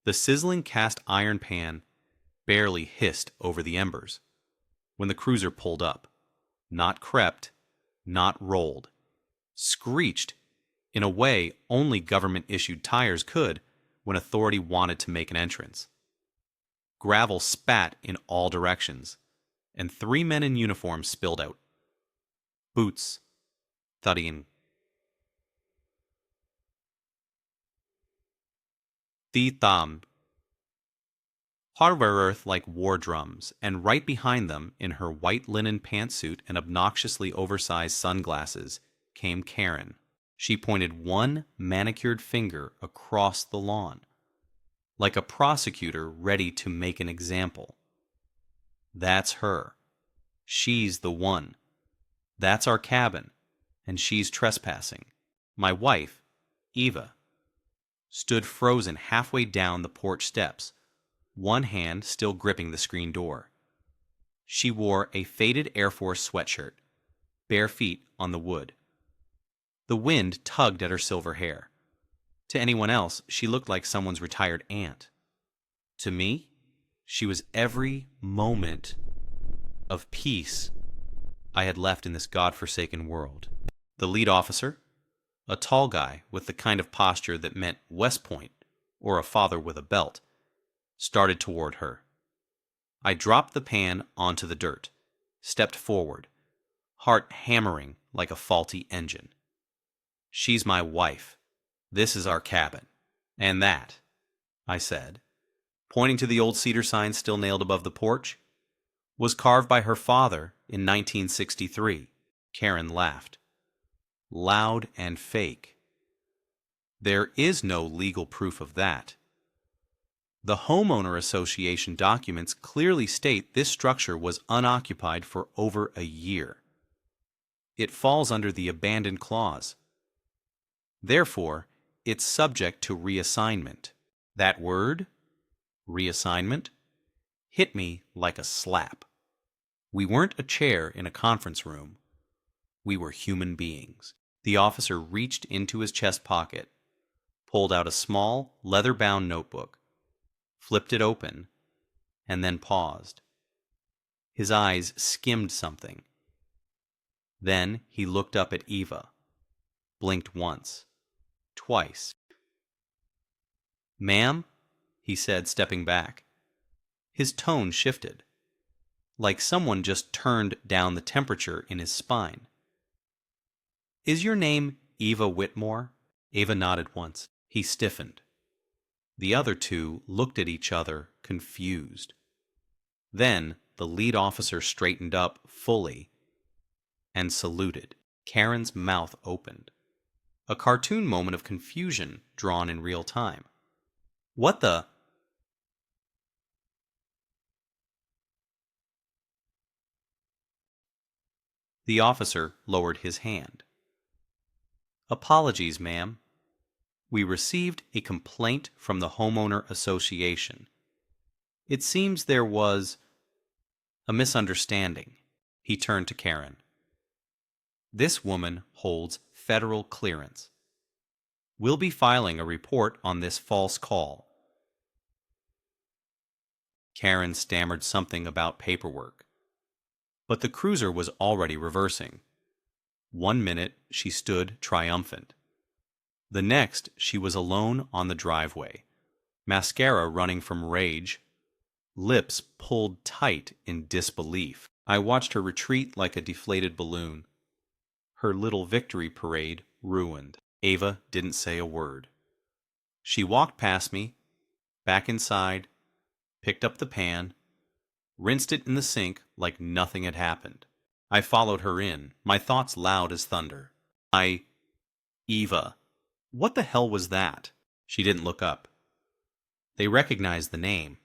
The sizzling cast iron pan barely hissed over the embers when the cruiser pulled up. Not crept, not rolled. Screeched in a way only government-issued tires could when authority wanted to make an entrance. Gravel spat in all directions, and 3 men in uniform spilled out. Boots, thudding. The thumb. Hardware earth like war drums, and right behind them, in her white linen pantsuit and obnoxiously oversized sunglasses, came Karen. She pointed one manicured finger across the lawn, like a prosecutor ready to make an example. That's her. She's the one. That's our cabin, and she's trespassing. My wife, Eva, stood frozen halfway down the porch steps, one hand still gripping the screen door. She wore a faded Air Force sweatshirt, bare feet on the wood. The wind tugged at her silver hair. To anyone else, she looked like someone's retired aunt. To me, she was every moment of peace I had left in this godforsaken world. The lead officer, a tall guy with the kind of posture that meant West Point or a father with a belt, started toward her. I dropped the pan onto the dirt, stepped forward, heart hammering like a faulty engine. She's my wife. This is our cabin. And that, I said, pointing to the old cedar sign still nailed above the porch, was carved by her father in 1963. Karen laughed. Loud and fake. There is no legal proof of that. The Homeowner Association documents clearly state this structure was unoccupied for over a year. It falls under the abandoned clause. Therefore, it's subject to reassignment. That word, reassignment, hit me like a slap. We weren't a chair in a conference room. We were human beings. The officer reached into his chest pocket, pulled out a small, leather-bound notebook, flipped it open, and then paused. His eyes skimmed something. Then he looked up at Eva, blinked once, twice. "Ma'am," he said, stepping back. His tone shifted, like someone just turned down the temperature in his spine. "Is your name Eva Whitmore?" Eva nodded once. He stiffened. The other two looked at each other, confused. Then the lead officer straightened up fully and saluted. Karen's mouth opened. A cartoon moment of confusion drawn in real time. "What the—" The officer lowered his hand. "Apologies, ma'am. We received a complaint from the Homeowner Association. It seems there was a misunderstanding." He turned to Karen. "This woman holds federal clearance. We'll be filing a report on this false call." Karen stammered something about paperwork. But the cruiser was already reversing. 1 minute she stood triumphant. The next she was alone on the driveway, mascara running from rage, lips pulled tight in disbelief. I watched her retreat like a deflated balloon. Her little victory parade ruined. Eva didn't say a word. She walked past me, back inside, picked up the pan, rinsed it in the sink like nothing had happened. I followed her in, my thoughts loud as thunder. Eva, what the hell was that?" She didn't look up. They recognized the name.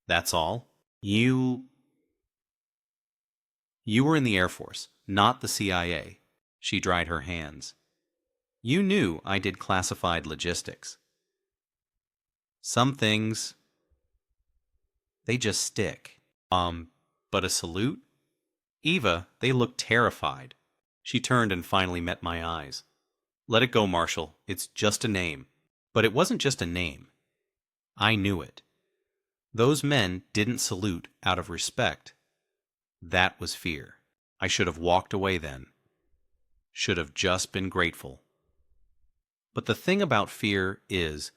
"That's all? You were in the Air Force, not the CIA." She dried her hands. "You knew I did classified logistics. Some things, they just stick. But a salute? Eva, they looked terrified." She turned and finally met my eyes. "Let it go, Marshal. It's just a name." But it wasn't just a name. I knew it. Those men didn't salute out of respect. That was fear. I should have walked away then. Should have just been grateful. But the thing about fear is,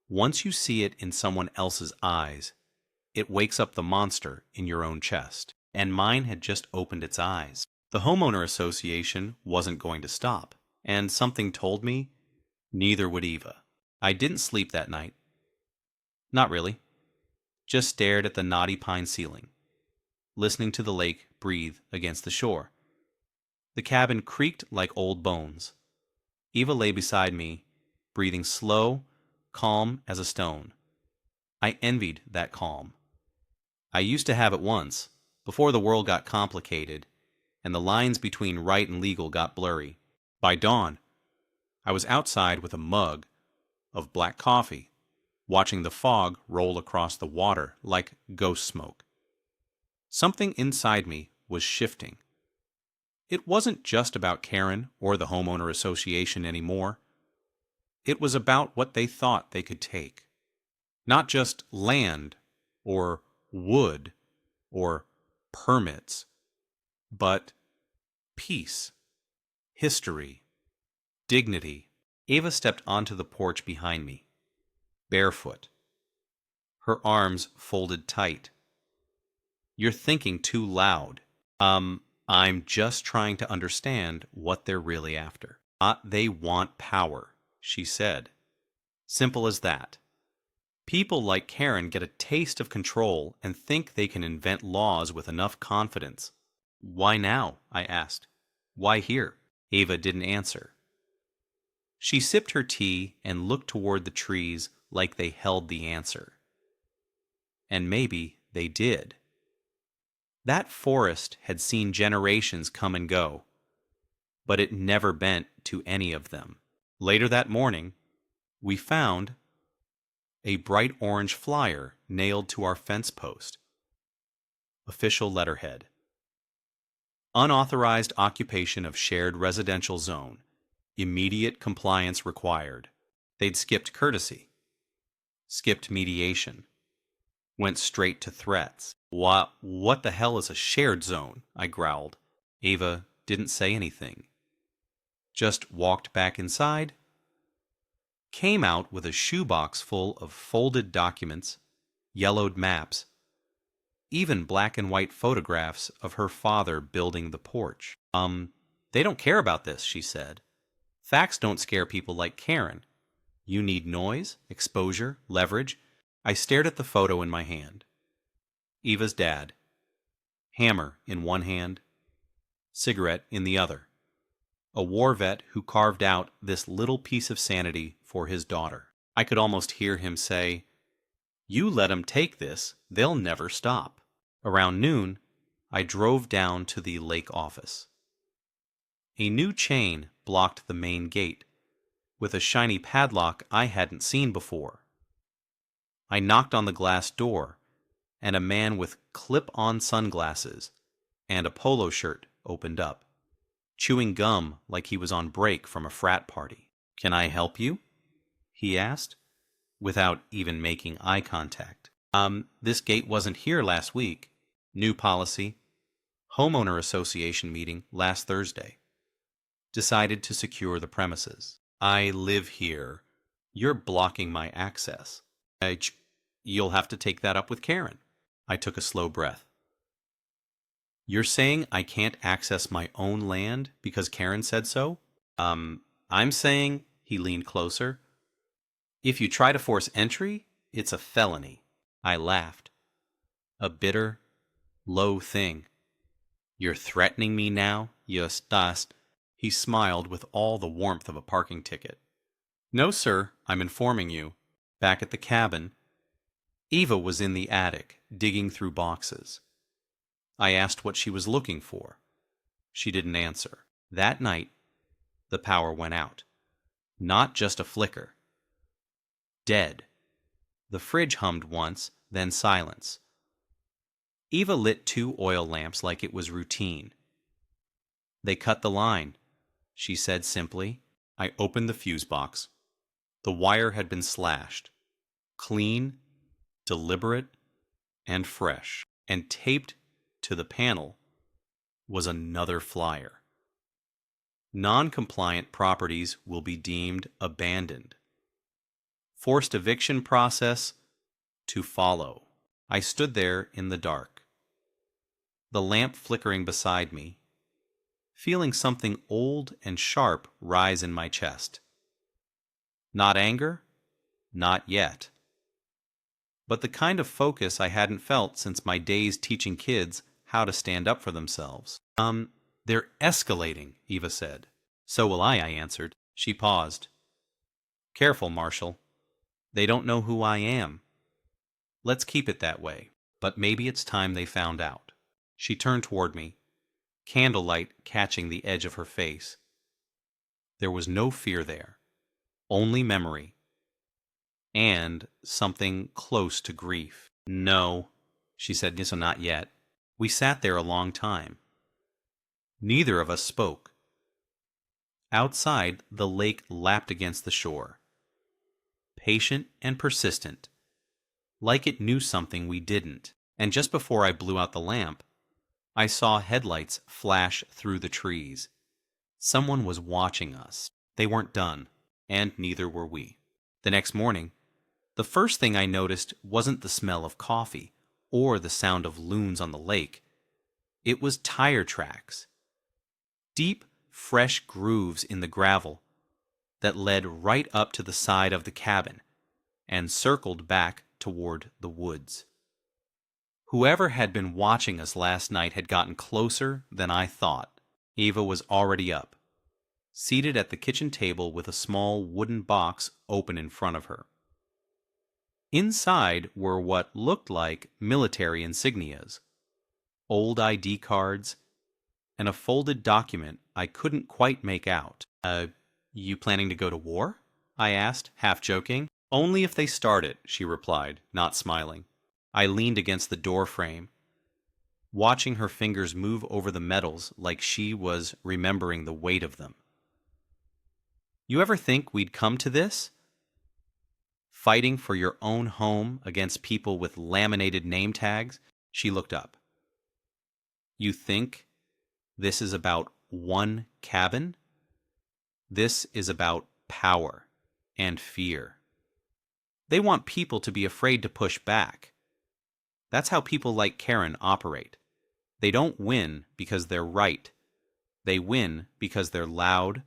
once you see it in someone else's eyes, it wakes up the monster in your own chest. And mine had just opened its eyes. The Homeowner Association wasn't going to stop, and something told me neither would Eva. I didn't sleep that night. Not really. Just stared at the knotty pine ceiling, listening to the lake breathe against the shore. The cabin creaked like old bones. Eva lay beside me, breathing slow, calm as a stone. I envied that calm. I used to have it once, before the world got complicated, and the lines between right and legal got blurry. By dawn, I was outside with a mug of black coffee, watching the fog roll across the water like ghost smoke. Something inside me was shifting. It wasn't just about Karen or the Homeowner Association anymore. It was about what they thought they could take. Not just land, or wood, or permits, but peace, history, dignity. Eva stepped onto the porch behind me, barefoot, her arms folded tight. You're thinking too loud. I'm just trying to understand what they're really after. They want power, she said. Simple as that. People like Karen get a taste of control and think they can invent laws with enough confidence. Why now? I asked. Why here? Eva didn't answer. She sipped her tea and looked toward the trees like they held the answer. And maybe they did. That forest had seen generations come and go, but it never bent to any of them. Later that morning, we found a bright orange flyer nailed to our fence post. Official letterhead. Unauthorized occupation of shared residential zone. Immediate compliance required. They'd skipped courtesy. Skipped mediation. Went straight to threats. What the hell is a shared zone? I growled. Eva didn't say anything. Just walked back inside. Came out with a shoebox full of folded documents, yellowed maps, even black and white photographs of her father building the porch. They don't care about this, she said. Facts don't scare people like Karen. You need noise, exposure, leverage. I stared at the photo in my hand. Eva's dad. Hammer in one hand, cigarette in the other. A war vet who carved out this little piece of sanity for his daughter. I could almost hear him say, "You let 'em take this, they'll never stop." Around noon, I drove down to the lake office. A new chain blocked the main gate, with a shiny padlock I hadn't seen before. I knocked on the glass door, and a man with clip-on sunglasses and a polo shirt opened up, chewing gum like he was on break from a frat party. "Can I help you?" he asked, without even making eye contact. This gate wasn't here last week. New policy. Homeowner Association meeting last Thursday. Decided to secure the premises. I live here. You're blocking my access. You'll have to take that up with Karen. I took a slow breath. You're saying I can't access my own land because Karen said so? I'm saying, he leaned closer, if you try to force entry, it's a felony. I laughed. A bitter, low thing. You're threatening me now, you estás? He smiled with all the warmth of a parking ticket. No, sir, I'm informing you. Back at the cabin, Eva was in the attic, digging through boxes. I asked what she was looking for. She didn't answer. That night, the power went out. Not just a flicker. Dead. The fridge hummed once, then silence. Eva lit 2 oil lamps like it was routine. They cut the line, she said simply. I opened the fuse box. The wire had been slashed. Clean, deliberate and fresh, and taped to the panel was another flyer. Non-compliant properties will be deemed abandoned. Forced eviction process to follow. I stood there in the dark, the lamp flickering beside me, feeling something old and sharp rise in my chest. Not anger, not yet, but the kind of focus I hadn't felt since my days teaching kids how to stand up for themselves. They're escalating, Eva said. So will I answered. She paused. Careful, Marshall. They don't know who I am. Let's keep it that way, but maybe it's time they found out. She turned toward me, candlelight catching the edge of her face. There was no fear there, only memory, and something close to grief. No, she said, so not yet. We sat there a long time. Neither of us spoke. Outside, the lake lapped against the shore. Patient and persistent, like it knew something we didn't. And just before I blew out the lamp, I saw headlights flash through the trees. Someone was watching us. They weren't done, and neither were we. The next morning, the first thing I noticed wasn't the smell of coffee or the sound of loons on the lake. It was tire tracks. Deep, fresh grooves in the gravel that led right up to the side of the cabin and circled back toward the woods. Whoever had been watching us last night had gotten closer than I thought. Eva was already up, seated at the kitchen table with a small wooden box open in front of her. Inside were what looked like military insignias, old ID cards, and a folded document I couldn't quite make out. You planning to go to war? I asked, half joking. Only if they start it, she replied, not smiling. I leaned against the door frame, watching her fingers move over the metals like she was remembering the weight of them. You ever think we'd come to this? Fighting for your own home against people with laminated name tags? She looked up. You think this is about one cabin? This is about power and fear. They want people to be afraid to push back. That's how people like Karen operate. They don't win because they're right. They win because they're loud,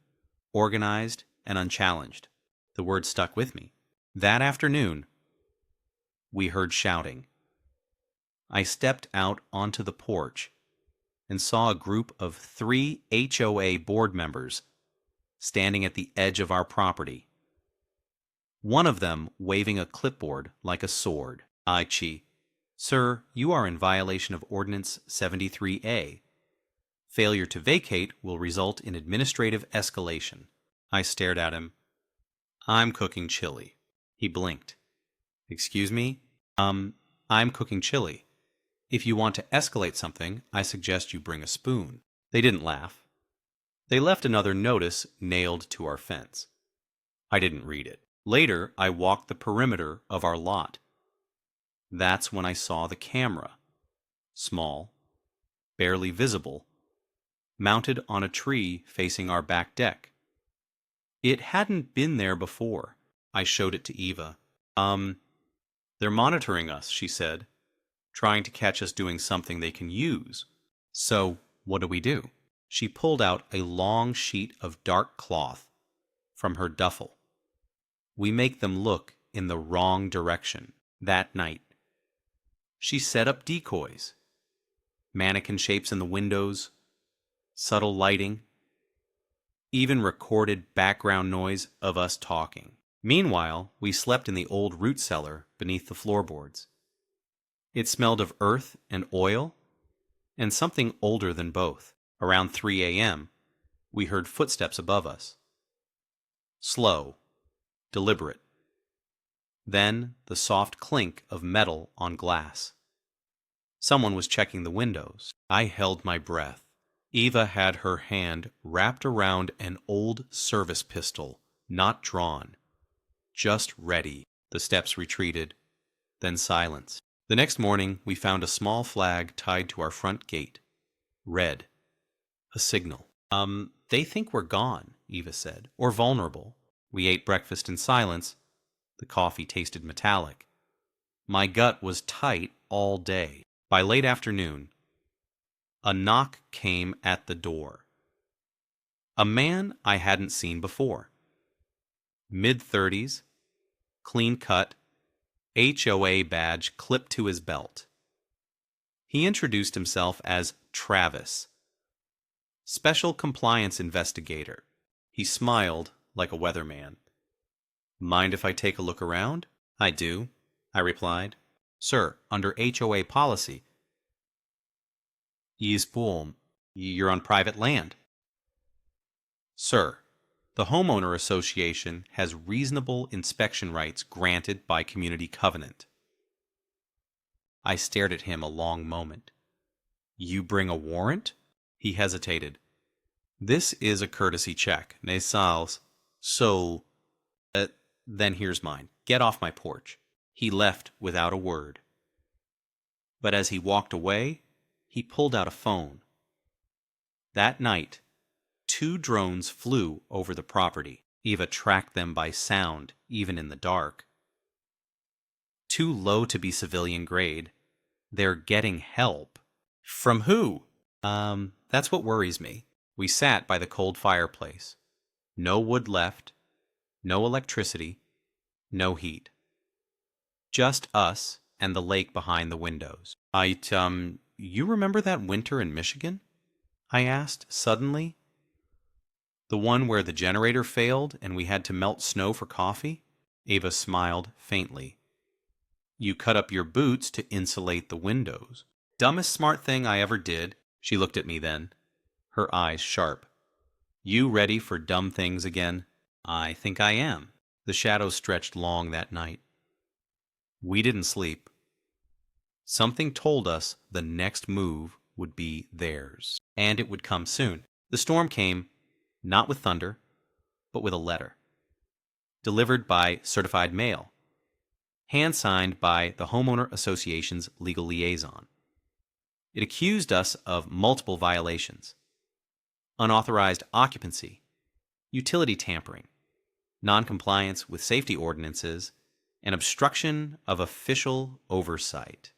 organized, and unchallenged. The word stuck with me. That afternoon, we heard shouting. I stepped out onto the porch and saw a group of 3 HOA board members standing at the edge of our property. One of them waving a clipboard like a sword. Sir, you are in violation of Ordinance 73A. Failure to vacate will result in administrative escalation. I stared at him. I'm cooking chili. He blinked. Excuse me? I'm cooking chili. If you want to escalate something, I suggest you bring a spoon. They didn't laugh. They left another notice nailed to our fence. I didn't read it. Later, I walked the perimeter of our lot. That's when I saw the camera, small, barely visible, mounted on a tree facing our back deck. It hadn't been there before. I showed it to Eva. They're monitoring us, she said, trying to catch us doing something they can use. So, what do we do? She pulled out a long sheet of dark cloth from her duffel. We make them look in the wrong direction. That night, she set up decoys, mannequin shapes in the windows, subtle lighting, even recorded background noise of us talking. Meanwhile, we slept in the old root cellar beneath the floorboards. It smelled of earth and oil, and something older than both. Around 3 a.m., we heard footsteps above us. Slow, deliberate. Then the soft clink of metal on glass. Someone was checking the windows. I held my breath. Eva had her hand wrapped around an old service pistol, not drawn, just ready. The steps retreated. then silence. The next morning, we found a small flag tied to our front gate. Red. A signal. They think we're gone, Eva said, or vulnerable. We ate breakfast in silence. The coffee tasted metallic. My gut was tight all day. By late afternoon, a knock came at the door. A man I hadn't seen before. Mid-30s, clean cut, HOA badge clipped to his belt. He introduced himself as Travis, Special Compliance Investigator. He smiled like a weatherman. Mind if I take a look around? I do, I replied. Sir, under HOA policy. You're on private land. Sir, the Homeowner Association has reasonable inspection rights granted by community covenant. I stared at him a long moment. You bring a warrant? He hesitated. This is a courtesy check, Nasals. So, then here's mine. Get off my porch. He left without a word. But as he walked away, he pulled out a phone. That night, 2 drones flew over the property. Eva tracked them by sound, even in the dark. Too low to be civilian grade. They're getting help. From who? That's what worries me. We sat by the cold fireplace. No wood left, no electricity, no heat. Just us and the lake behind the windows. You remember that winter in Michigan? I asked suddenly. The one where the generator failed and we had to melt snow for coffee? Ava smiled faintly. You cut up your boots to insulate the windows. Dumbest smart thing I ever did. She looked at me then, her eyes sharp. You ready for dumb things again? I think I am. The shadows stretched long that night. We didn't sleep. Something told us the next move would be theirs, and it would come soon. The storm came, not with thunder, but with a letter. Delivered by certified mail. Hand-signed by the Homeowner Association's legal liaison. It accused us of multiple violations. Unauthorized occupancy, utility tampering, noncompliance with safety ordinances, and obstruction of official oversight.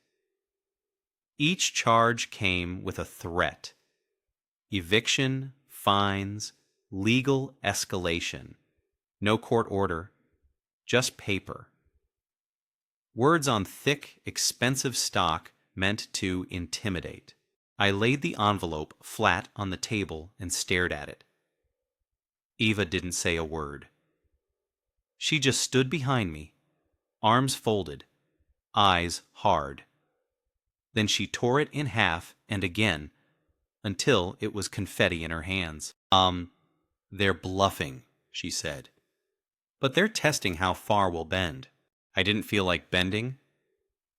Each charge came with a threat. Eviction, fines, legal escalation. No court order, just paper. Words on thick, expensive stock meant to intimidate. I laid the envelope flat on the table and stared at it. Eva didn't say a word. She just stood behind me, arms folded, eyes hard. Then she tore it in half and again, until it was confetti in her hands. They're bluffing, she said. But they're testing how far we'll bend. I didn't feel like bending.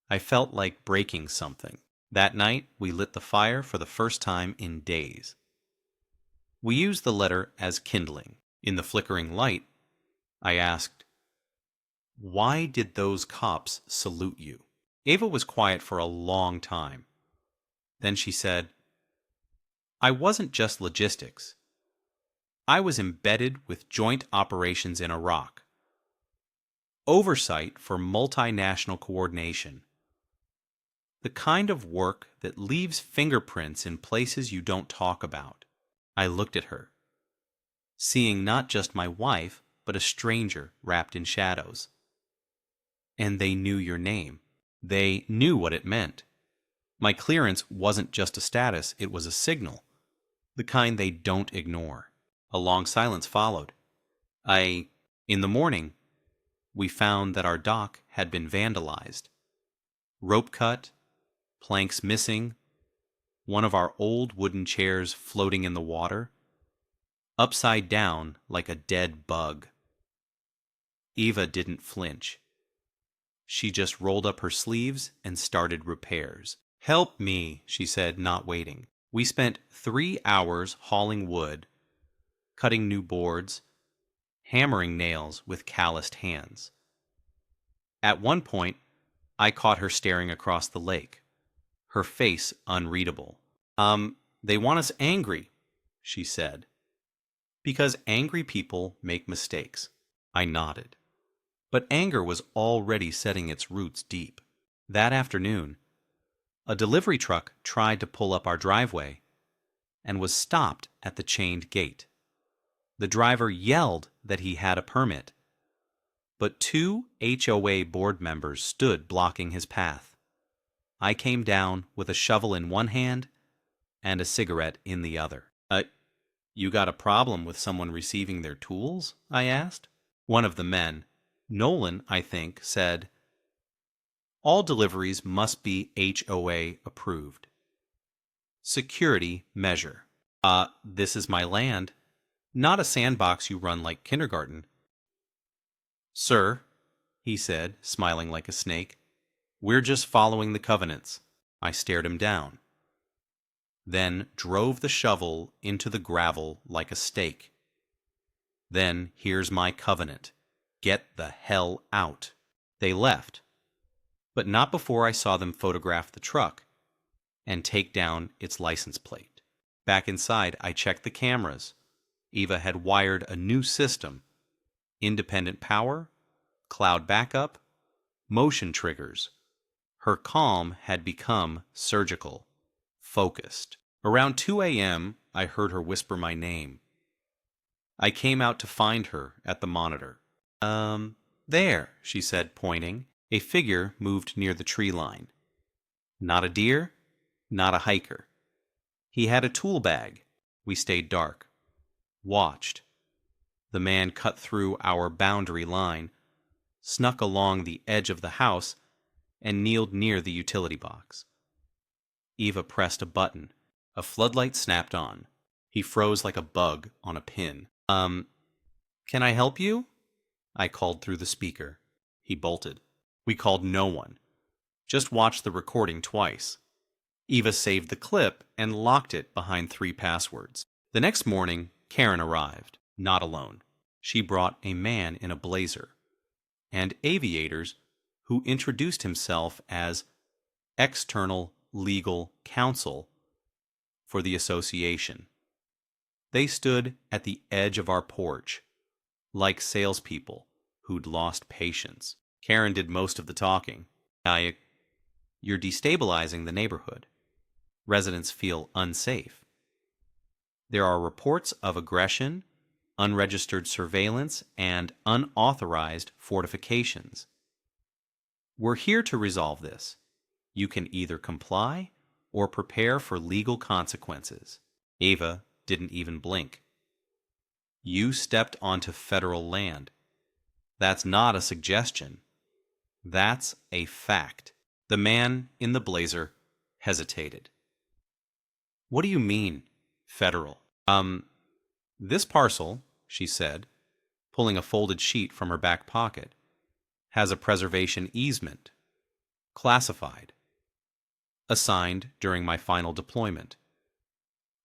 I felt like breaking something. That night, we lit the fire for the first time in days. We used the letter as kindling. In the flickering light, I asked, why did those cops salute you? Ava was quiet for a long time. Then she said, I wasn't just logistics. I was embedded with joint operations in Iraq. Oversight for multinational coordination. The kind of work that leaves fingerprints in places you don't talk about. I looked at her, seeing not just my wife, but a stranger wrapped in shadows. And they knew your name. They knew what it meant. My clearance wasn't just a status, it was a signal. The kind they don't ignore. A long silence followed. In the morning, we found that our dock had been vandalized. Rope cut, planks missing, one of our old wooden chairs floating in the water, upside down like a dead bug. Eva didn't flinch. She just rolled up her sleeves and started repairs. Help me, she said, not waiting. We spent 3 hours hauling wood, cutting new boards, hammering nails with calloused hands. At one point, I caught her staring across the lake, her face unreadable. They want us angry, she said. Because angry people make mistakes. I nodded. But anger was already setting its roots deep. That afternoon, a delivery truck tried to pull up our driveway and was stopped at the chained gate. The driver yelled that he had a permit, but 2 HOA board members stood blocking his path. I came down with a shovel in one hand and a cigarette in the other. You got a problem with someone receiving their tools? I asked. One of the men, Nolan, I think, said, all deliveries must be HOA approved. Security measure. This is my land, not a sandbox you run like kindergarten. Sir, he said, smiling like a snake, we're just following the covenants. I stared him down, then drove the shovel into the gravel like a stake. Then here's my covenant. Get the hell out. They left, but not before I saw them photograph the truck and take down its license plate. Back inside, I checked the cameras. Eva had wired a new system: independent power, cloud backup, motion triggers. Her calm had become surgical, focused. Around 2 a.m., I heard her whisper my name. I came out to find her at the monitor. There, she said, pointing. A figure moved near the tree line. Not a deer, not a hiker. He had a tool bag. We stayed dark. Watched. The man cut through our boundary line, snuck along the edge of the house, and kneeled near the utility box. Eva pressed a button. A floodlight snapped on. He froze like a bug on a pin. Can I help you? I called through the speaker. He bolted. We called no one. Just watched the recording twice. Eva saved the clip and locked it behind 3 passwords. The next morning, Karen arrived, not alone. She brought a man in a blazer and aviators who introduced himself as external legal counsel for the association. They stood at the edge of our porch, like salespeople who'd lost patience. Karen did most of the talking. You're destabilizing the neighborhood. Residents feel unsafe. There are reports of aggression, unregistered surveillance, and unauthorized fortifications. We're here to resolve this. You can either comply or prepare for legal consequences. Eva didn't even blink. You stepped onto federal land. That's not a suggestion. That's a fact. The man in the blazer hesitated. What do you mean, federal? This parcel, she said, pulling a folded sheet from her back pocket, has a preservation easement. Classified. Assigned during my final deployment.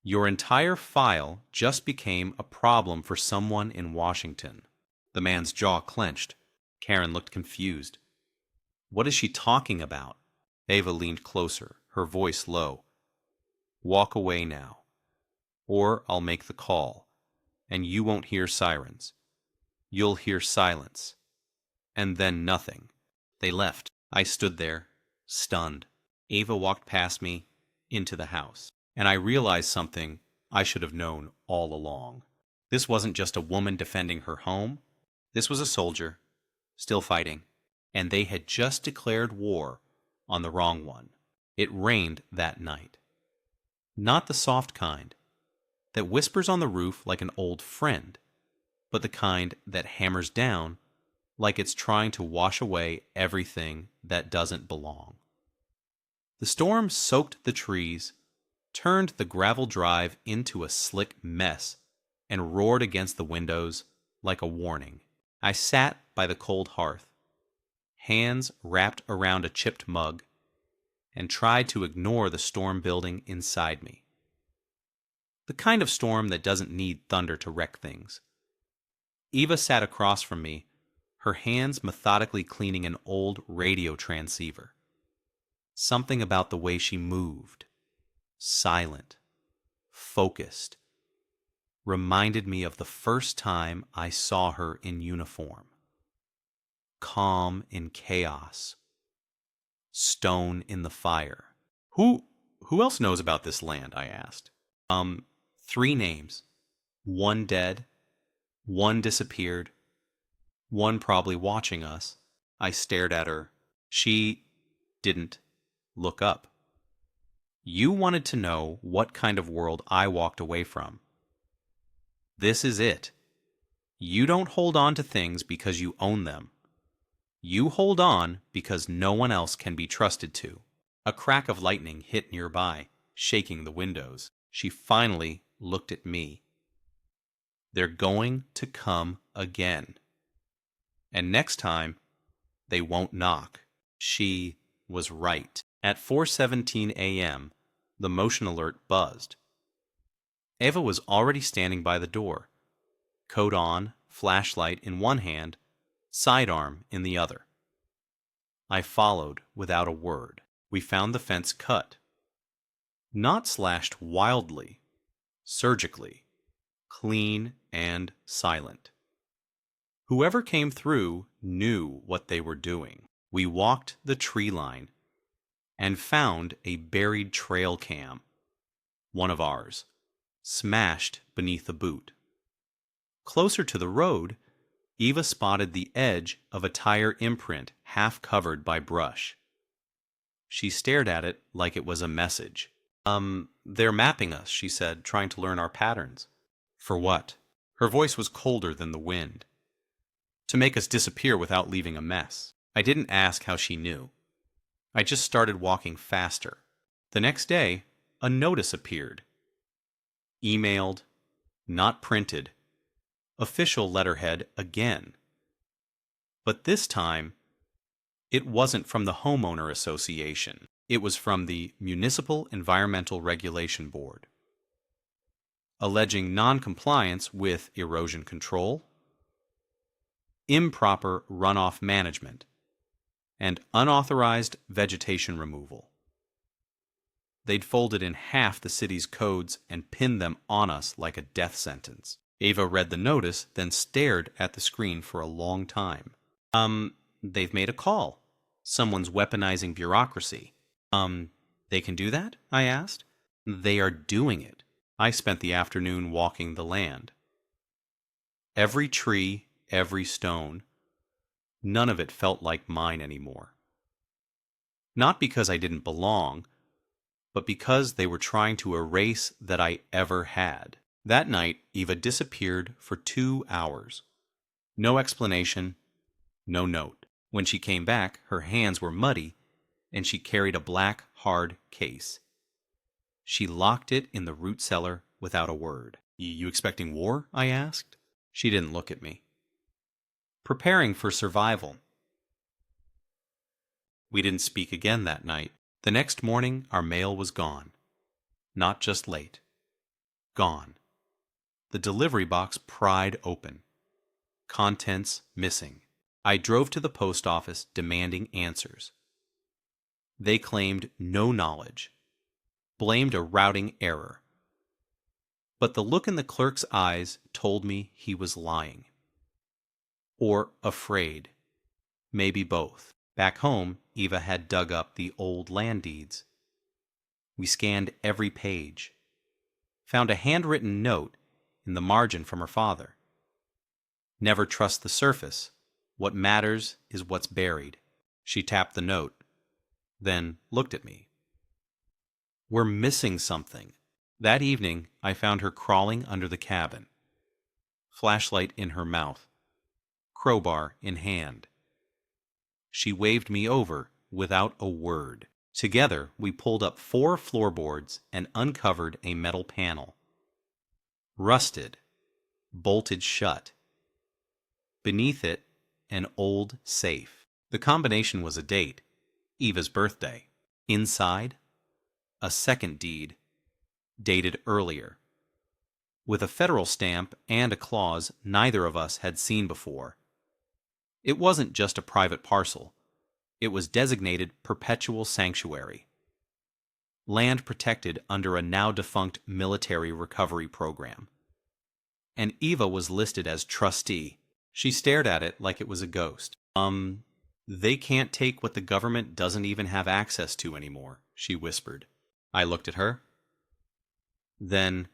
Your entire file just became a problem for someone in Washington. The man's jaw clenched. Karen looked confused. What is she talking about? Eva leaned closer, her voice low. Walk away now, or I'll make the call, and you won't hear sirens. You'll hear silence, and then nothing. They left. I stood there, stunned. Eva walked past me into the house, and I realized something I should have known all along. This wasn't just a woman defending her home. This was a soldier, still fighting, and they had just declared war on the wrong one. It rained that night. Not the soft kind that whispers on the roof like an old friend, but the kind that hammers down like it's trying to wash away everything that doesn't belong. The storm soaked the trees, turned the gravel drive into a slick mess, and roared against the windows like a warning. I sat by the cold hearth, hands wrapped around a chipped mug, and tried to ignore the storm building inside me. The kind of storm that doesn't need thunder to wreck things. Eva sat across from me, her hands methodically cleaning an old radio transceiver. Something about the way she moved, silent, focused, reminded me of the first time I saw her in uniform. Calm in chaos, stone in the fire. Who else knows about this land? I asked. 3 names. 1 dead, 1 disappeared, 1 probably watching us. I stared at her. She didn't look up. You wanted to know what kind of world I walked away from. This is it. You don't hold on to things because you own them. You hold on because no one else can be trusted to. A crack of lightning hit nearby, shaking the windows. She finally looked at me. They're going to come again. And next time, they won't knock. She was right. At 4:17 a.m., the motion alert buzzed. Eva was already standing by the door, coat on, flashlight in one hand, sidearm in the other. I followed without a word. We found the fence cut. Not slashed wildly, surgically, clean and silent. Whoever came through knew what they were doing. We walked the tree line and found a buried trail cam, one of ours, smashed beneath a boot. Closer to the road, Eva spotted the edge of a tire imprint half covered by brush. She stared at it like it was a message. They're mapping us, she said, trying to learn our patterns. For what? Her voice was colder than the wind. To make us disappear without leaving a mess. I didn't ask how she knew. I just started walking faster. The next day, a notice appeared. Emailed, not printed. Official letterhead again. But this time, it wasn't from the Homeowner Association. It was from the Municipal Environmental Regulation Board, alleging non-compliance with erosion control, improper runoff management, and unauthorized vegetation removal. They'd folded in half the city's codes and pinned them on us like a death sentence. Ava read the notice, then stared at the screen for a long time. They've made a call. Someone's weaponizing bureaucracy. They can do that? I asked. They are doing it. I spent the afternoon walking the land. Every tree, every stone, none of it felt like mine anymore. Not because I didn't belong, but because they were trying to erase that I ever had. That night, Eva disappeared for 2 hours. No explanation, no note. When she came back, her hands were muddy, and she carried a black, hard case. She locked it in the root cellar without a word. You expecting war? I asked. She didn't look at me. Preparing for survival. We didn't speak again that night. The next morning, our mail was gone. Not just late. Gone. The delivery box pried open. Contents missing. I drove to the post office demanding answers. They claimed no knowledge, blamed a routing error. But the look in the clerk's eyes told me he was lying. Or afraid. Maybe both. Back home, Eva had dug up the old land deeds. We scanned every page. Found a handwritten note in the margin from her father. Never trust the surface. What matters is what's buried. She tapped the note, then looked at me. We're missing something. That evening, I found her crawling under the cabin. Flashlight in her mouth. Crowbar in hand. She waved me over without a word. Together, we pulled up 4 floorboards and uncovered a metal panel. Rusted, bolted shut. Beneath it, an old safe. The combination was a date, Eva's birthday. Inside, a second deed, dated earlier, with a federal stamp and a clause neither of us had seen before. It wasn't just a private parcel. It was designated perpetual sanctuary, land protected under a now-defunct military recovery program. And Eva was listed as trustee. She stared at it like it was a ghost. They can't take what the government doesn't even have access to anymore, she whispered. I looked at her. Then,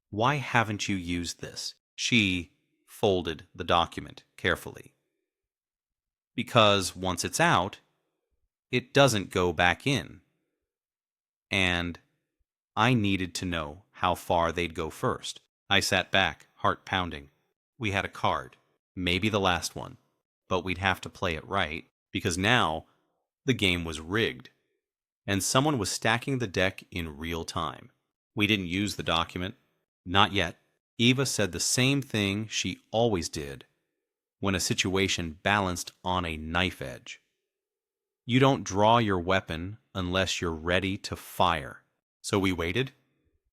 why haven't you used this? She folded the document carefully. Because once it's out, it doesn't go back in. And I needed to know how far they'd go first. I sat back, heart pounding. We had a card, maybe the last one, but we'd have to play it right, because now the game was rigged, and someone was stacking the deck in real time. We didn't use the document. Not yet. Eva said the same thing she always did when a situation balanced on a knife edge. You don't draw your weapon unless you're ready to fire. So we waited,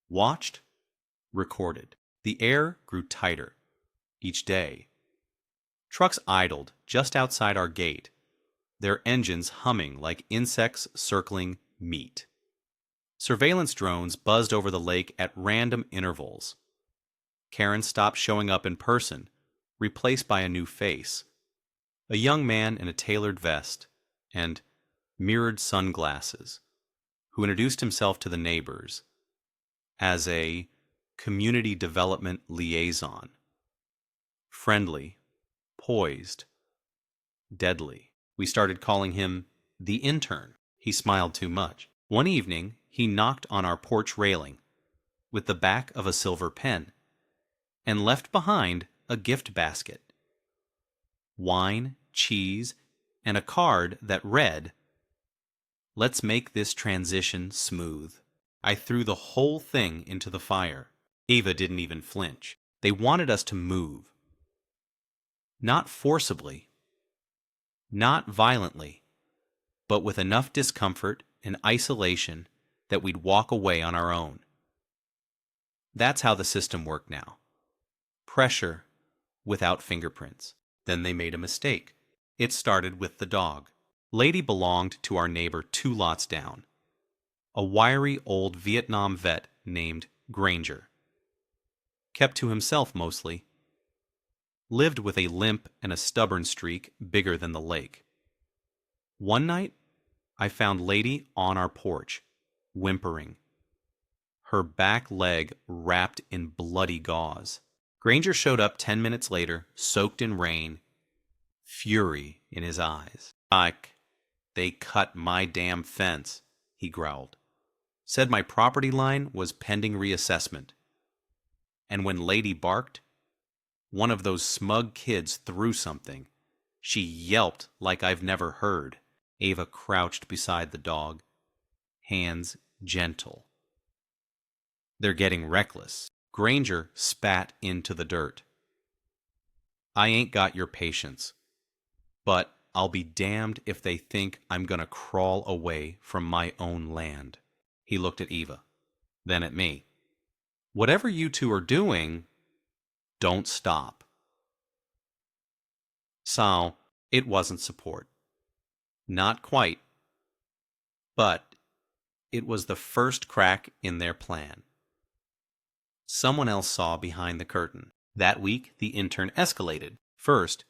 watched, recorded. The air grew tighter each day. Trucks idled just outside our gate, their engines humming like insects circling meat. Surveillance drones buzzed over the lake at random intervals. Karen stopped showing up in person, replaced by a new face, a young man in a tailored vest and mirrored sunglasses, who introduced himself to the neighbors as a community development liaison. Friendly, poised, deadly. We started calling him the intern. He smiled too much. One evening, he knocked on our porch railing with the back of a silver pen and left behind a gift basket. Wine, cheese, and a card that read, "Let's make this transition smooth." I threw the whole thing into the fire. Eva didn't even flinch. They wanted us to move. Not forcibly, not violently, but with enough discomfort and isolation that we'd walk away on our own. That's how the system worked now. Pressure without fingerprints. Then they made a mistake. It started with the dog. Lady belonged to our neighbor 2 lots down, a wiry old Vietnam vet named Granger. Kept to himself mostly. Lived with a limp and a stubborn streak bigger than the lake. One night, I found Lady on our porch, whimpering, her back leg wrapped in bloody gauze. Granger showed up 10 minutes later, soaked in rain, fury in his eyes. They cut my damn fence, he growled. Said my property line was pending reassessment. And when Lady barked, one of those smug kids threw something. She yelped like I've never heard. Eva crouched beside the dog, hands gentle. They're getting reckless. Granger spat into the dirt. I ain't got your patience, but I'll be damned if they think I'm gonna crawl away from my own land. He looked at Eva, then at me. Whatever you two are doing, don't stop. So, it wasn't support. Not quite. But it was the first crack in their plan. Someone else saw behind the curtain. That week, the intern escalated. First,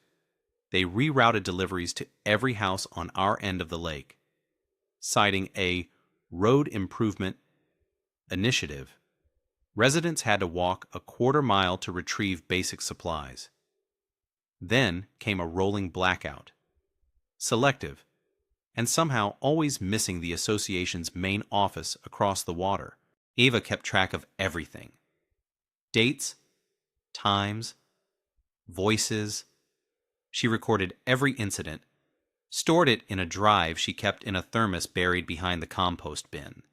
they rerouted deliveries to every house on our end of the lake, citing a road improvement initiative. Residents had to walk a quarter-mile to retrieve basic supplies. Then came a rolling blackout. Selective, and somehow always missing the association's main office across the water. Eva kept track of everything. Dates, times, voices. She recorded every incident, stored it in a drive she kept in a thermos buried behind the compost bin.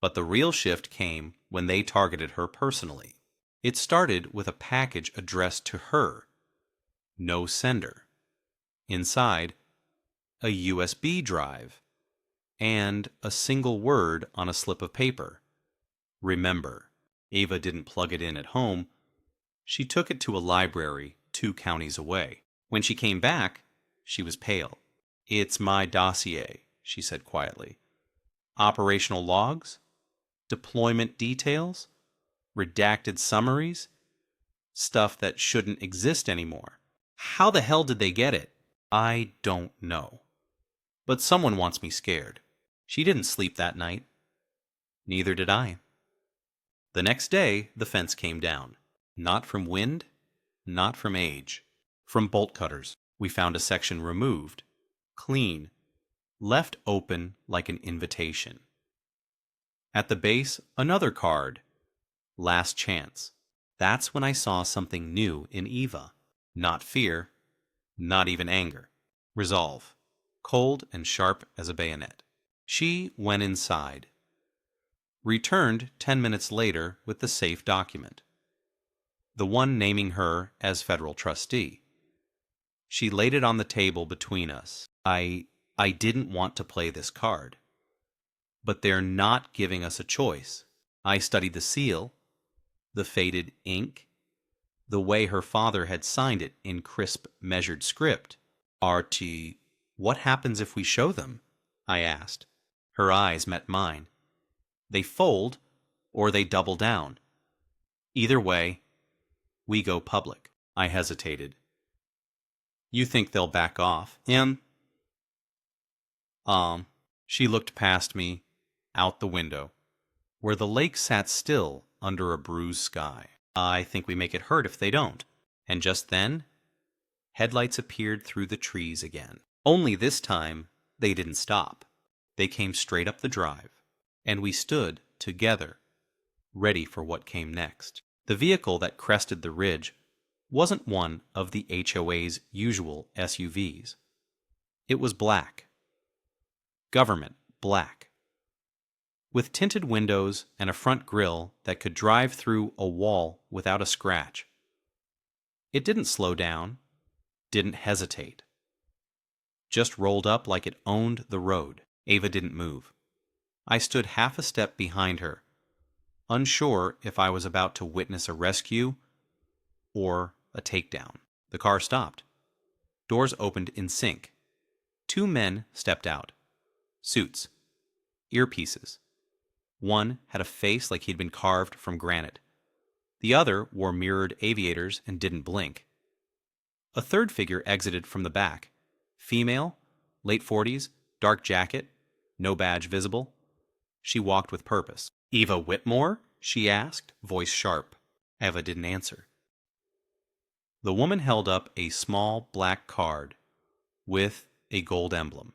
But the real shift came when they targeted her personally. It started with a package addressed to her. No sender. Inside, a USB drive, and a single word on a slip of paper. Remember. Eva didn't plug it in at home. She took it to a library 2 counties away. When she came back, She was pale. "It's my dossier," she said quietly. "Operational logs? Deployment details? Redacted summaries? Stuff that shouldn't exist anymore. How the hell did they get it? I don't know. But someone wants me scared." She didn't sleep that night. Neither did I. The next day, the fence came down. Not from wind, not from age. From bolt cutters. We found a section removed, clean, left open like an invitation. At the base, another card. Last chance. That's when I saw something new in Eva. Not fear, not even anger. Resolve. Cold and sharp as a bayonet. She went inside. Returned 10 minutes later with the safe document. The one naming her as federal trustee. She laid it on the table between us. I didn't want to play this card. But they're not giving us a choice. I studied the seal, the faded ink, the way her father had signed it in crisp, measured script. "RT, what happens if we show them?" I asked. Her eyes met mine. "They fold, or they double down. Either way, we go public." I hesitated. "You think they'll back off?" She looked past me, out the window, where the lake sat still under a bruised sky. "I think we make it hurt if they don't." And just then, headlights appeared through the trees again. Only this time, they didn't stop. They came straight up the drive, and we stood together, ready for what came next. The vehicle that crested the ridge wasn't one of the HOA's usual SUVs. It was black. Government black. With tinted windows and a front grille that could drive through a wall without a scratch. It didn't slow down, didn't hesitate. Just rolled up like it owned the road. Ava didn't move. I stood half a step behind her, unsure if I was about to witness a rescue or a takedown. The car stopped. Doors opened in sync. 2 men stepped out. Suits. Earpieces. One had a face like he'd been carved from granite. The other wore mirrored aviators and didn't blink. A third figure exited from the back. Female, late 40s, dark jacket, no badge visible. She walked with purpose. "Eva Whitmore?" she asked, voice sharp. Eva didn't answer. The woman held up a small black card with a gold emblem.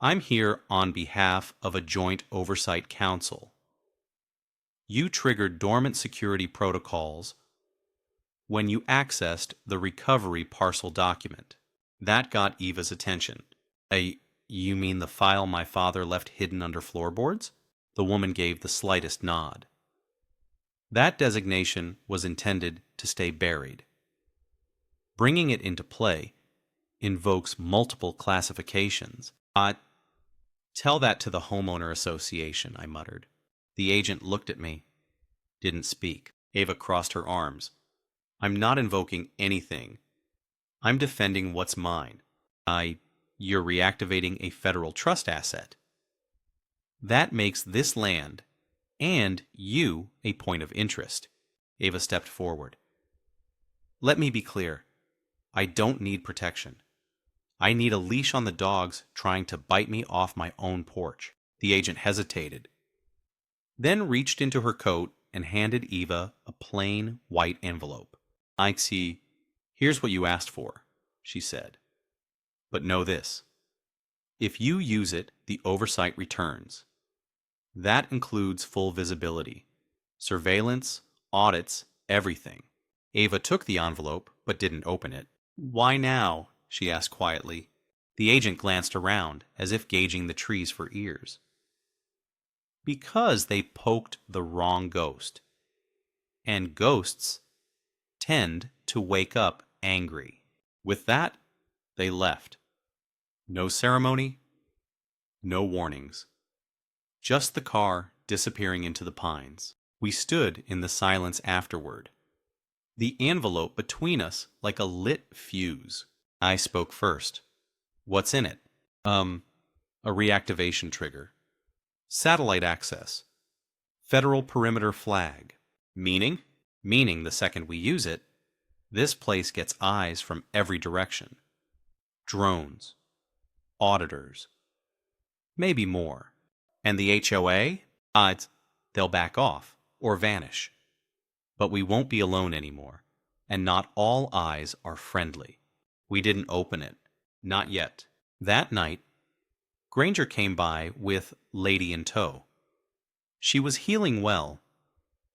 "I'm here on behalf of a joint oversight council. You triggered dormant security protocols when you accessed the recovery parcel document." That got Eva's attention. You mean the file my father left hidden under floorboards?" The woman gave the slightest nod. That designation was intended to stay buried. Bringing it into play invokes multiple classifications. "Tell that to the Homeowner Association," I muttered. The agent looked at me, didn't speak. Ava crossed her arms. "I'm not invoking anything. I'm defending what's mine." "You're reactivating a federal trust asset. That makes this land and you a point of interest." Ava stepped forward. "Let me be clear. I don't need protection. I need a leash on the dogs trying to bite me off my own porch." The agent hesitated, then reached into her coat and handed Eva a plain white envelope. "I see. Here's what you asked for," she said. "But know this. If you use it, the oversight returns. That includes full visibility, surveillance, audits, everything." Ava took the envelope, but didn't open it. "Why now?" she asked quietly. The agent glanced around, as if gauging the trees for ears. "Because they poked the wrong ghost. And ghosts tend to wake up angry." With that, they left. No ceremony, no warnings. Just the car disappearing into the pines. We stood in the silence afterward. The envelope between us like a lit fuse. I spoke first. What's in it? A reactivation trigger. Satellite access. Federal perimeter flag. Meaning? Meaning the second we use it, this place gets eyes from every direction. Drones. Auditors. Maybe more. And the HOA? They'll back off or vanish. But we won't be alone anymore. And not all eyes are friendly. We didn't open it. Not yet. That night, Granger came by with Lady in tow. She was healing well,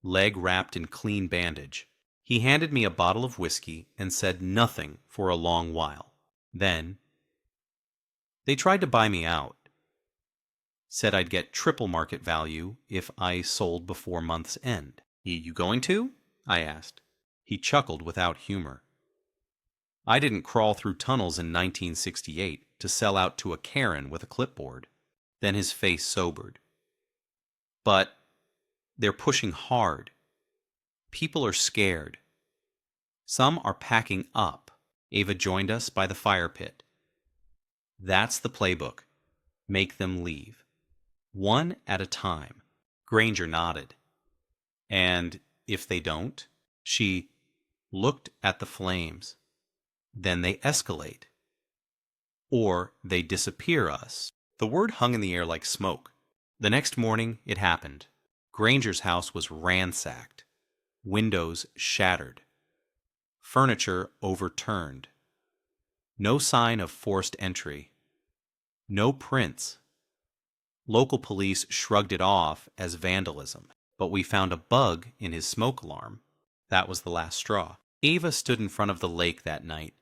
leg wrapped in clean bandage. He handed me a bottle of whiskey and said nothing for a long while. Then, they tried to buy me out. Said I'd get triple market value if I sold before month's end. You going to? I asked. He chuckled without humor. I didn't crawl through tunnels in 1968 to sell out to a Karen with a clipboard. Then his face sobered. But they're pushing hard. People are scared. Some are packing up. Ava joined us by the fire pit. That's the playbook. Make them leave. One at a time. Granger nodded. And if they don't? She looked at the flames. Then they escalate. Or they disappear us. The word hung in the air like smoke. The next morning, it happened. Granger's house was ransacked. Windows shattered. Furniture overturned. No sign of forced entry. No prints. Local police shrugged it off as vandalism, but we found a bug in his smoke alarm. That was the last straw. Ava stood in front of the lake that night,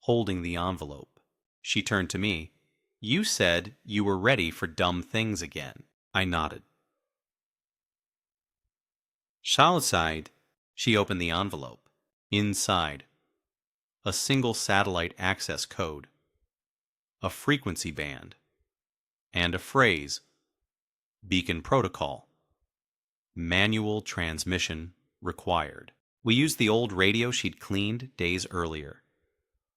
holding the envelope. She turned to me. You said you were ready for dumb things again. I nodded. Outside, she opened the envelope. Inside, a single satellite access code, a frequency band, and a phrase, beacon protocol, manual transmission required. We used the old radio she'd cleaned days earlier,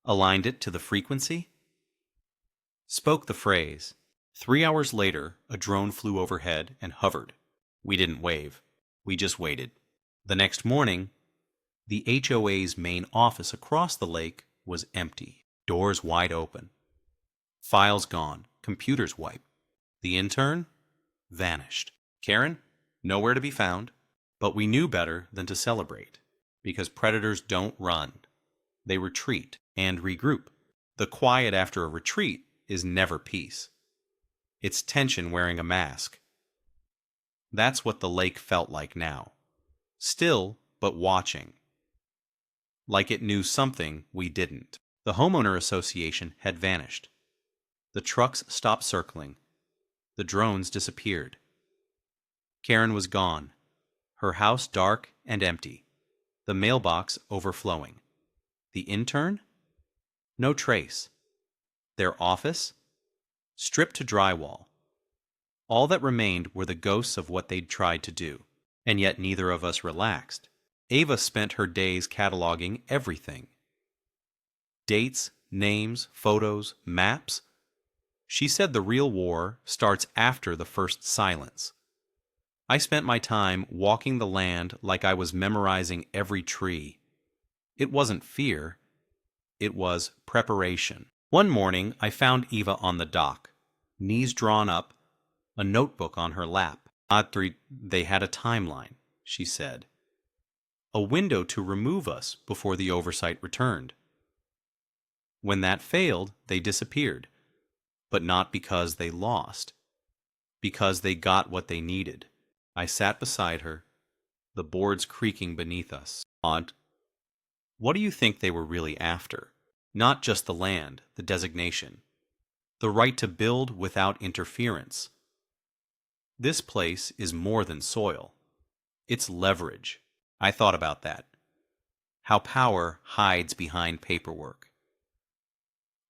aligned it to the frequency, spoke the phrase. 3 hours later, a drone flew overhead and hovered. We didn't wave. We just waited. The next morning, the HOA's main office across the lake was empty. Doors wide open. Files gone. Computers wiped. The intern? Vanished. Karen? Nowhere to be found. But we knew better than to celebrate, because predators don't run. They retreat and regroup. The quiet after a retreat is never peace. It's tension wearing a mask. That's what the lake felt like now. Still, but watching. Like it knew something we didn't. The Homeowner Association had vanished. The trucks stopped circling. The drones disappeared. Karen was gone. Her house dark and empty. The mailbox overflowing. The intern? No trace. Their office? Stripped to drywall. All that remained were the ghosts of what they'd tried to do. And yet neither of us relaxed. Ava spent her days cataloging everything. Dates, names, photos, maps. She said the real war starts after the first silence. I spent my time walking the land like I was memorizing every tree. It wasn't fear. It was preparation. One morning, I found Eva on the dock, knees drawn up, a notebook on her lap. They had a timeline, she said. A window to remove us before the oversight returned. When that failed, they disappeared. But not because they lost. Because they got what they needed. I sat beside her, the boards creaking beneath us. Odd. What do you think they were really after? Not just the land, the designation. The right to build without interference. This place is more than soil. It's leverage. I thought about that. How power hides behind paperwork.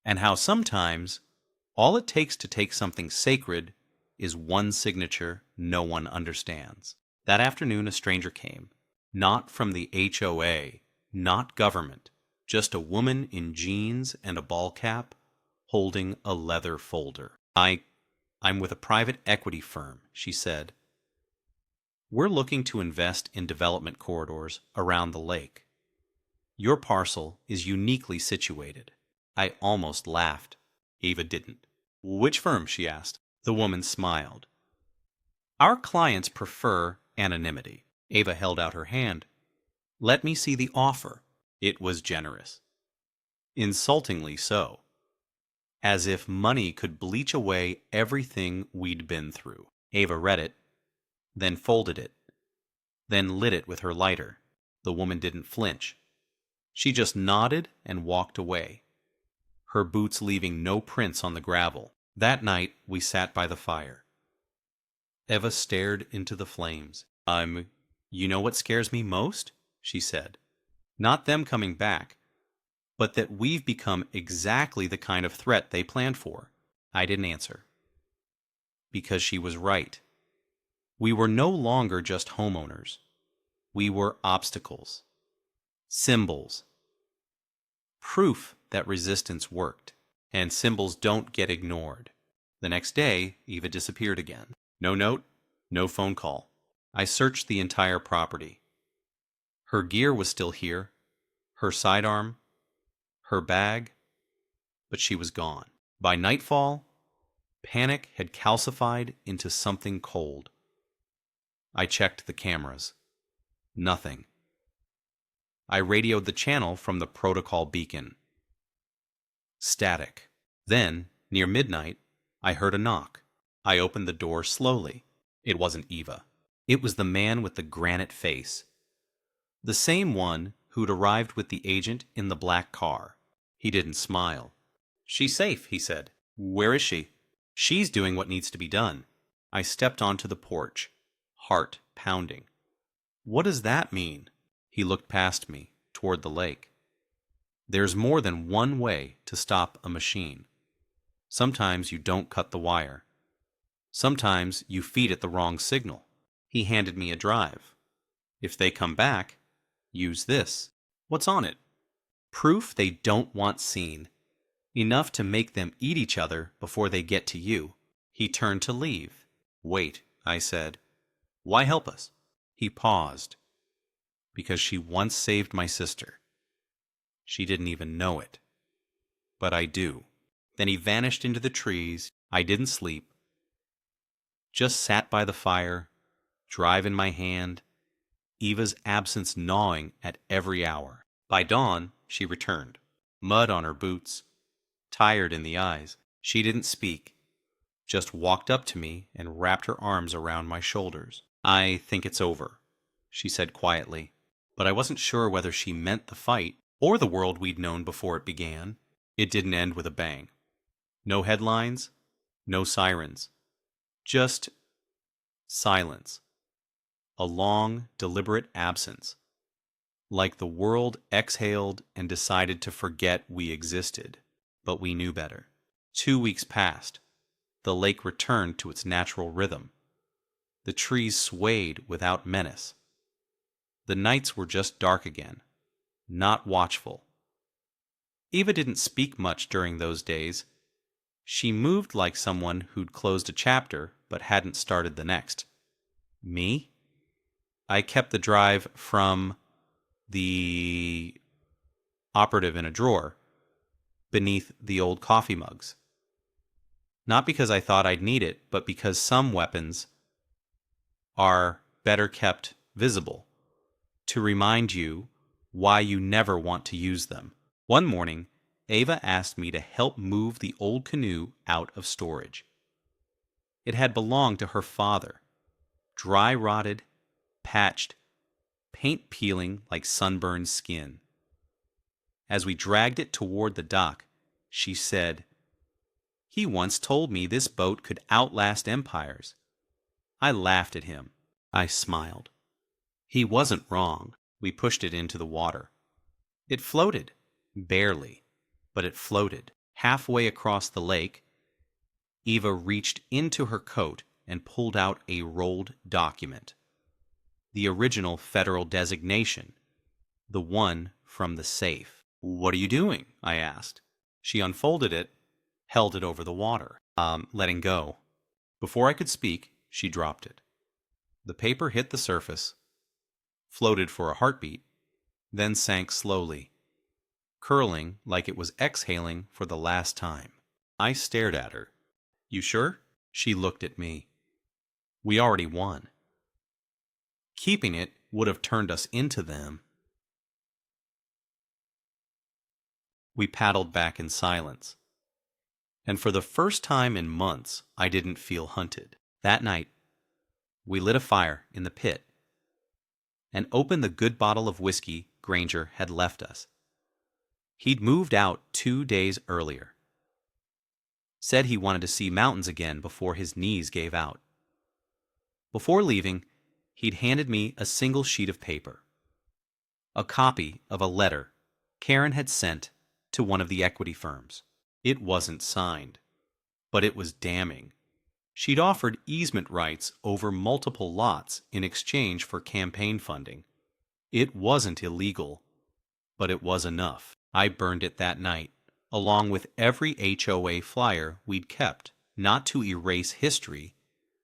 And how sometimes all it takes to take something sacred is one signature no one understands. That afternoon a stranger came. Not from the HOA, not government, Just a woman in jeans and a ball cap, holding a leather folder. I'm with a private equity firm, she said. We're looking to invest in development corridors around the lake. Your parcel is uniquely situated. I almost laughed. Eva didn't. Which firm? She asked. The woman smiled. Our clients prefer anonymity. Eva held out her hand. Let me see the offer. It was generous. Insultingly so. As if money could bleach away everything we'd been through. Eva read it, then folded it, then lit it with her lighter. The woman didn't flinch. She just nodded and walked away, her boots leaving no prints on the gravel. That night, we sat by the fire. Eva stared into the flames. You know what scares me most? She said. Not them coming back, but that we've become exactly the kind of threat they planned for. I didn't answer. Because she was right. We were no longer just homeowners. We were obstacles. Symbols. Proof that resistance worked. And symbols don't get ignored. The next day, Eva disappeared again. No note, no phone call. I searched the entire property. Her gear was still here, her sidearm, her bag, but she was gone. By nightfall, panic had calcified into something cold. I checked the cameras. Nothing. I radioed the channel from the protocol beacon. Static. Then, near midnight, I heard a knock. I opened the door slowly. It wasn't Eva. It was the man with the granite face. The same one who'd arrived with the agent in the black car. He didn't smile. She's safe, he said. Where is she? She's doing what needs to be done. I stepped onto the porch, heart pounding. What does that mean? He looked past me, toward the lake. There's more than one way to stop a machine. Sometimes you don't cut the wire. Sometimes you feed it the wrong signal. He handed me a drive. If they come back, use this. What's on it? Proof they don't want seen. Enough to make them eat each other before they get to you. He turned to leave. Wait, I said. Why help us? He paused. Because she once saved my sister. She didn't even know it. But I do. Then he vanished into the trees. I didn't sleep. Just sat by the fire, drive in my hand, Eva's absence gnawing at every hour. By dawn, she returned, mud on her boots, tired in the eyes. She didn't speak, just walked up to me and wrapped her arms around my shoulders. I think it's over, she said quietly, but I wasn't sure whether she meant the fight or the world we'd known before it began. It didn't end with a bang. No headlines, no sirens. Just silence. A long, deliberate absence. Like the world exhaled and decided to forget we existed. But we knew better. 2 weeks passed. The lake returned to its natural rhythm. The trees swayed without menace. The nights were just dark again, not watchful. Eva didn't speak much during those days. She moved like someone who'd closed a chapter but hadn't started the next. Me? I kept the drive from the operative in a drawer beneath the old coffee mugs. Not because I thought I'd need it, but because some weapons are better kept visible to remind you why you never want to use them. One morning, Eva asked me to help move the old canoe out of storage. It had belonged to her father, dry-rotted, patched, paint peeling like sunburned skin. As we dragged it toward the dock, she said, "He once told me this boat could outlast empires." I laughed at him. I smiled. He wasn't wrong. We pushed it into the water. It floated, barely, but it floated. Halfway across the lake, Eva reached into her coat and pulled out a rolled document. The original federal designation, the one from the safe. "What are you doing?" I asked. She unfolded it, held it over the water. Letting go. Before I could speak, she dropped it. The paper hit the surface, floated for a heartbeat, then sank slowly, curling like it was exhaling for the last time. I stared at her. "You sure?" She looked at me. "We already won. Keeping it would have turned us into them." We paddled back in silence. And for the first time in months, I didn't feel hunted. That night, we lit a fire in the pit and opened the good bottle of whiskey Granger had left us. He'd moved out 2 days earlier. Said he wanted to see mountains again before his knees gave out. Before leaving, he'd handed me a single sheet of paper. A copy of a letter Karen had sent to one of the equity firms. It wasn't signed, but it was damning. She'd offered easement rights over multiple lots in exchange for campaign funding. It wasn't illegal, but it was enough. I burned it that night, along with every HOA flyer we'd kept, not to erase history,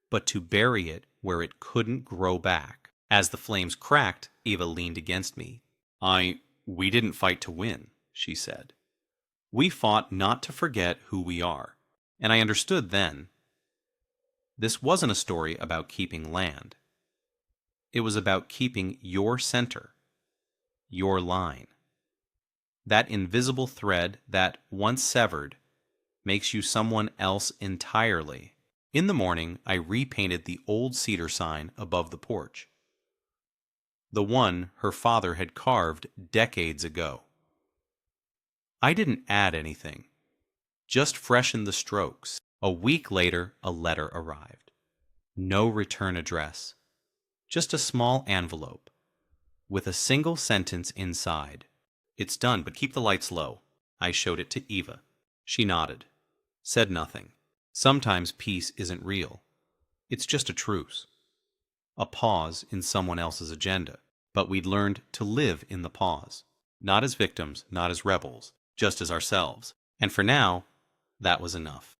but to bury it where it couldn't grow back. As the flames cracked, Eva leaned against me. We didn't fight to win," she said. "We fought not to forget who we are." And I understood then. This wasn't a story about keeping land. It was about keeping your center, your line. That invisible thread that, once severed, makes you someone else entirely. In the morning, I repainted the old cedar sign above the porch. The one her father had carved decades ago. I didn't add anything, just freshened the strokes. A week later, a letter arrived. No return address, just a small envelope with a single sentence inside. "It's done, but keep the lights low." I showed it to Eva. She nodded, said nothing. Sometimes peace isn't real. It's just a truce, a pause in someone else's agenda. But we'd learned to live in the pause, not as victims, not as rebels, just as ourselves. And for now, that was enough.